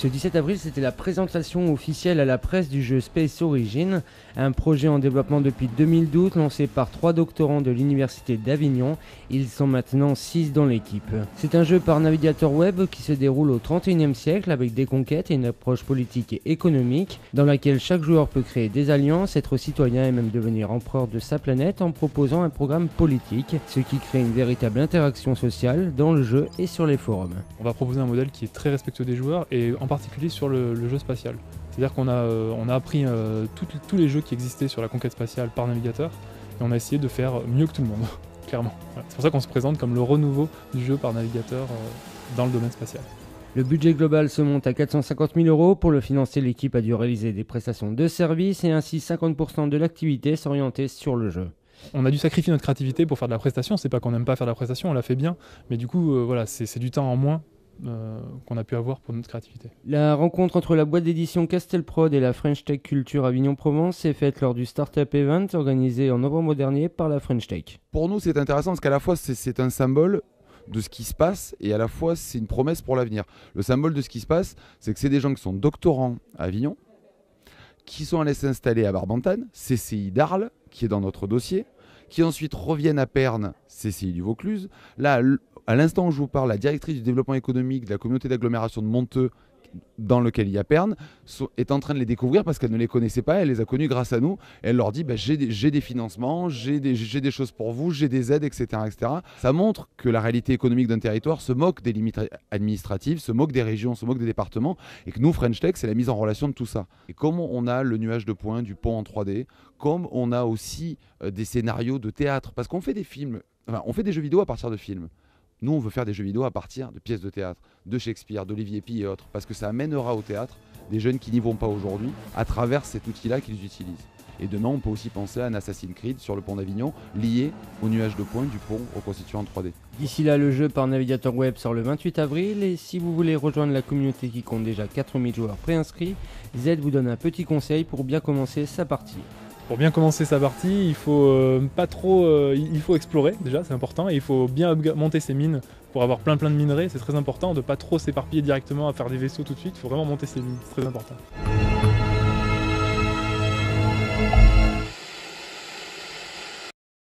Ce 17 avril, c'était la présentation officielle à la presse du jeu Space Origin, un projet en développement depuis 2012 lancé par 3 doctorants de l'université d'Avignon. Ils sont maintenant 6 dans l'équipe. C'est un jeu par navigateur web qui se déroule au 31e siècle avec des conquêtes et une approche politique et économique dans laquelle chaque joueur peut créer des alliances, être citoyen et même devenir empereur de sa planète en proposant un programme politique, ce qui crée une véritable interaction sociale dans le jeu et sur les forums. On va proposer un modèle qui est très respectueux des joueurs et en particulier sur le jeu spatial. C'est-à-dire qu'on a appris tous les jeux qui existaient sur la conquête spatiale par navigateur et on a essayé de faire mieux que tout le monde, clairement. Voilà. C'est pour ça qu'on se présente comme le renouveau du jeu par navigateur dans le domaine spatial. Le budget global se monte à 450 000 €. Pour le financer, l'équipe a dû réaliser des prestations de services et ainsi 50% de l'activité s'orienter sur le jeu. On a dû sacrifier notre créativité pour faire de la prestation, c'est pas qu'on n'aime pas faire de la prestation, on la fait bien, mais du coup voilà, c'est du temps en moins qu'on a pu avoir pour notre créativité. La rencontre entre la boîte d'édition Castelprod et la French Tech Culture Avignon-Provence s'est faite lors du Startup Event organisé en novembre dernier par la French Tech. Pour nous, c'est intéressant parce qu'à la fois, c'est un symbole de ce qui se passe et à la fois, c'est une promesse pour l'avenir. Le symbole de ce qui se passe, c'est que c'est des gens qui sont doctorants à Avignon, qui sont allés s'installer à Barbantane, CCI d'Arles, qui est dans notre dossier, qui ensuite reviennent à Perne, CCI du Vaucluse. Là, à l'instant où je vous parle, la directrice du développement économique de la communauté d'agglomération de Monteux, dans lequel il y a Perne, est en train de les découvrir parce qu'elle ne les connaissait pas, elle les a connus grâce à nous. Elle leur dit j'ai des financements, j'ai des choses pour vous, j'ai des aides, etc., etc. Ça montre que la réalité économique d'un territoire se moque des limites administratives, se moque des régions, se moque des départements, et que nous, French Tech, c'est la mise en relation de tout ça. Et comme on a le nuage de points du pont en 3D, comme on a aussi des scénarios de théâtre, parce qu'on fait des films, enfin, on fait des jeux vidéo à partir de films. Nous, on veut faire des jeux vidéo à partir de pièces de théâtre, de Shakespeare, d'Olivier Py et autres, parce que ça amènera au théâtre des jeunes qui n'y vont pas aujourd'hui à travers cet outil-là qu'ils utilisent. Et demain, on peut aussi penser à un Assassin's Creed sur le pont d'Avignon, lié au nuage de points du pont reconstitué en 3D. D'ici là, le jeu par navigateur web sort le 28 avril et si vous voulez rejoindre la communauté qui compte déjà 4000 joueurs préinscrits, Z vous donne un petit conseil pour bien commencer sa partie. Pour bien commencer sa partie, il faut il faut explorer déjà, c'est important, et il faut bien monter ses mines pour avoir plein de minerais, c'est très important, de pas trop s'éparpiller directement à faire des vaisseaux tout de suite, il faut vraiment monter ses mines, c'est très important.